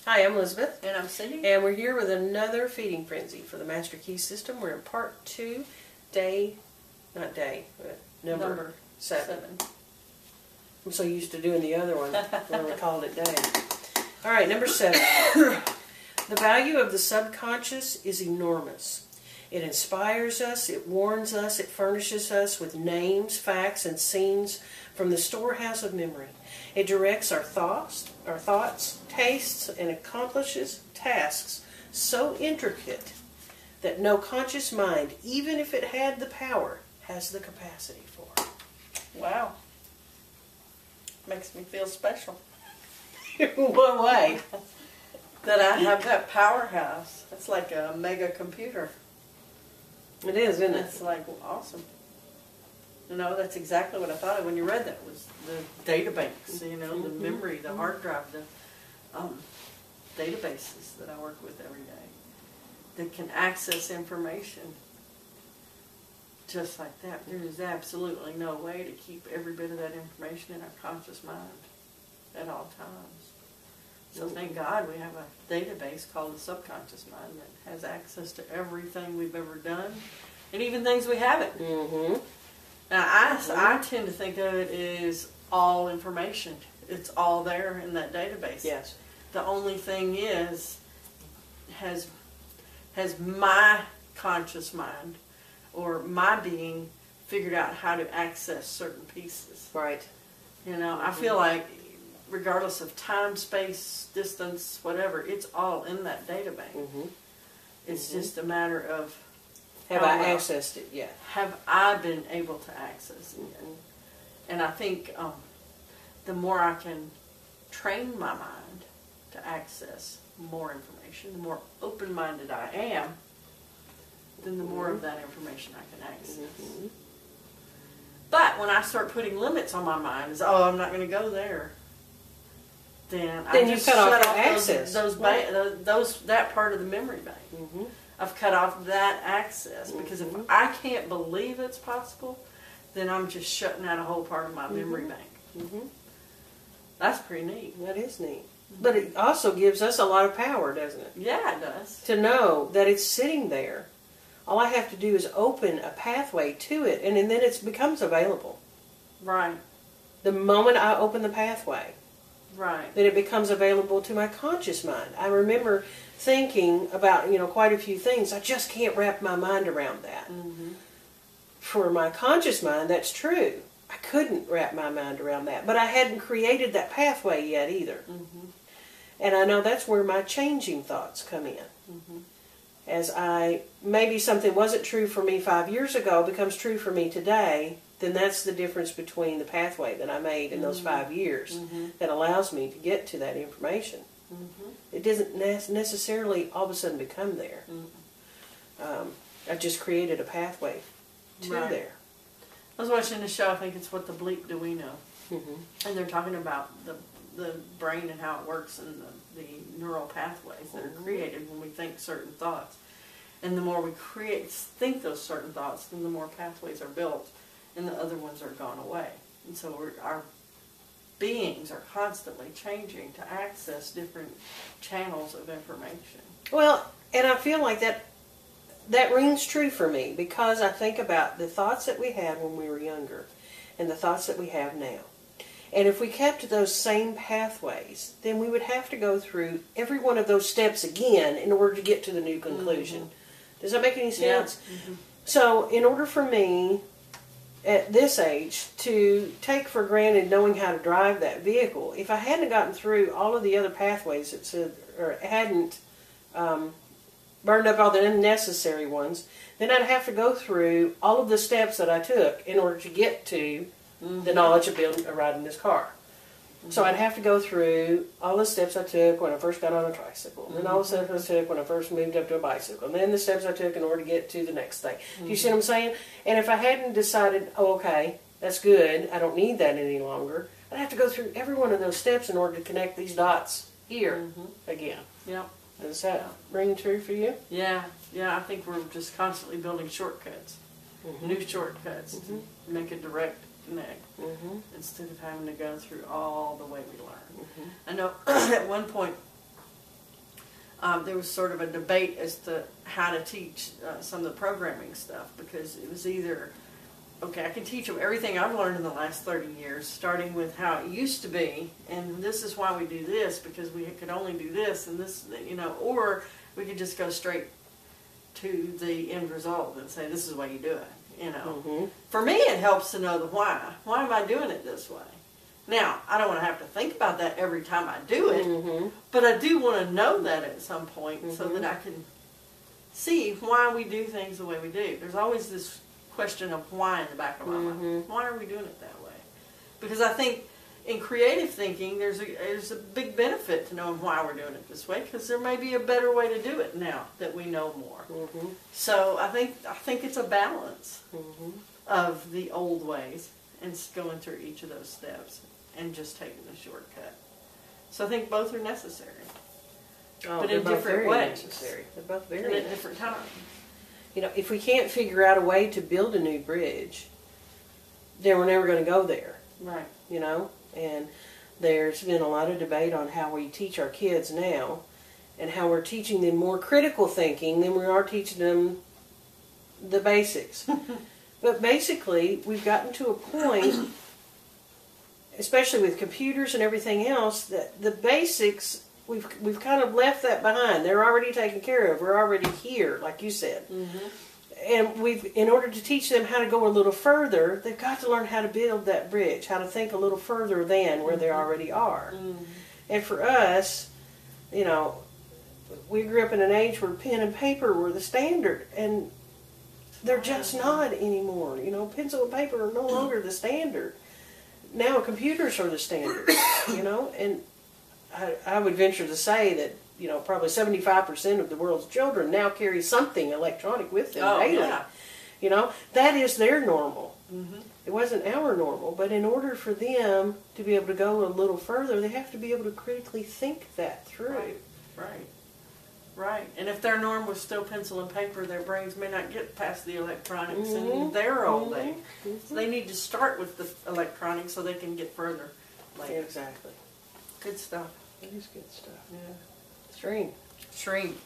Hi, I'm Elizabeth. And I'm Cindy. And we're here with another feeding frenzy for the Master Key system. We're in part 2, number 7. I'm so used to doing the other one when we called it day. All right, number 7. The value of the subconscious is enormous. It inspires us, it warns us, it furnishes us with names, facts, and scenes from the storehouse of memory. It directs our thoughts, tastes, and accomplishes tasks so intricate that no conscious mind, even if it had the power, has the capacity for. Wow. Makes me feel special. What way? That I have that powerhouse. It's like a mega computer. It is, isn't it? It's like awesome. You know, that's exactly what I thought of when you read that, was the database, you know, the memory, the hard drive, the databases that I work with every day that can access information just like that. There is absolutely no way to keep every bit of that information in our conscious mind at all times. So thank God we have a database called the subconscious mind that has access to everything we've ever done, and even things we haven't. Mm-hmm. Now, I tend to think of it as all information. It's all there in that database. Yes. The only thing is, has my conscious mind or my being figured out how to access certain pieces. Right. You know, I feel like regardless of time, space, distance, whatever, it's all in that database. Mm-hmm. It's just a matter of have I accessed it yet? Have I been able to access it yet? And I think the more I can train my mind to access more information, the more open-minded I am, then the more of that information I can access. Mm-hmm. But when I start putting limits on my mind, is I'm not going to go there. Then I you just cut off shut off access. that part of the memory bank. Mm-hmm. I've cut off that access because if I can't believe it's possible, then I'm just shutting out a whole part of my memory bank. Mm-hmm. That's pretty neat. That is neat. But it also gives us a lot of power, doesn't it? Yeah, it does. To know that it's sitting there. All I have to do is open a pathway to it, and then it becomes available. Right. The moment I open the pathway, right, then it becomes available to my conscious mind. I remember thinking about, quite a few things. I just can't wrap my mind around that. Mm-hmm. For my conscious mind, that's true. I couldn't wrap my mind around that. But I hadn't created that pathway yet either. Mm-hmm. And I know that's where my changing thoughts come in. Mm-hmm. As maybe something wasn't true for me 5 years ago becomes true for me today, then that's the difference between the pathway that I made in those 5 years that allows me to get to that information. Mm-hmm. It doesn't necessarily all of a sudden become there. I just created a pathway to there. I was watching the show, I think it's What the Bleep Do We Know? Mm-hmm. And they're talking about the brain and how it works and the neural pathways that are created when we think certain thoughts. And the more we think those certain thoughts, then the more pathways are built and the other ones are gone away. And so our beings are constantly changing to access different channels of information. Well, and I feel like that rings true for me because I think about the thoughts that we had when we were younger and the thoughts that we have now. And if we kept those same pathways, then we would have to go through every one of those steps again in order to get to the new conclusion. Does that make any sense? Yeah. Mm-hmm. So in order for me at this age to take for granted knowing how to drive that vehicle, if I hadn't gotten through all of the other pathways that said, or hadn't burned up all the unnecessary ones, then I'd have to go through all of the steps that I took in order to get to the knowledge of riding this car. So I'd have to go through all the steps I took when I first got on a tricycle, and then all the steps I took when I first moved up to a bicycle, and then the steps I took in order to get to the next thing. Do you see what I'm saying? And if I hadn't decided, okay, that's good, I don't need that any longer, I'd have to go through every one of those steps in order to connect these dots here again. Yep. Does that ring true for you? Yeah. I think we're just constantly building shortcuts, new shortcuts to make a direct connect instead of having to go through all the way we learn. I know at one point there was sort of a debate as to how to teach some of the programming stuff, because it was either, okay, I can teach them everything I've learned in the last 30 years, starting with how it used to be, and this is why we do this, because we could only do this and this, or we could just go straight to the end result and say, this is the way you do it, For me, it helps to know the why. Why am I doing it this way? Now, I don't want to have to think about that every time I do it, but I do want to know that at some point so that I can see why we do things the way we do. There's always this question of why in the back of my mind. Why are we doing it that way? Because I think in creative thinking, there's a big benefit to knowing why we're doing it this way, because there may be a better way to do it now that we know more. So I think it's a balance of the old ways and going through each of those steps and just taking the shortcut. So I think both are necessary, but in different ways. Necessary. They're both very and at necessary. different times. If we can't figure out a way to build a new bridge, then we're never going to go there. Right. And there's been a lot of debate on how we teach our kids now and how we're teaching them more critical thinking than we are teaching them the basics. But basically, we've gotten to a point, especially with computers and everything else, that the basics, we've kind of left that behind. They're already taken care of. We're already here, like you said. And in order to teach them how to go a little further, they've got to learn how to build that bridge, how to think a little further than where they already are. And for us, we grew up in an age where pen and paper were the standard, and they're just not anymore. Pencil and paper are no longer the standard. Now computers are the standard, and I would venture to say that, probably 75% of the world's children now carry something electronic with them daily. Yeah. That is their normal. It wasn't our normal, but in order for them to be able to go a little further, they have to be able to critically think that through. Right. And if their norm was still pencil and paper, their brains may not get past the electronics in their old age. So they need to start with the electronics so they can get further later. Exactly. Good stuff. It is good stuff. Yeah. Stream.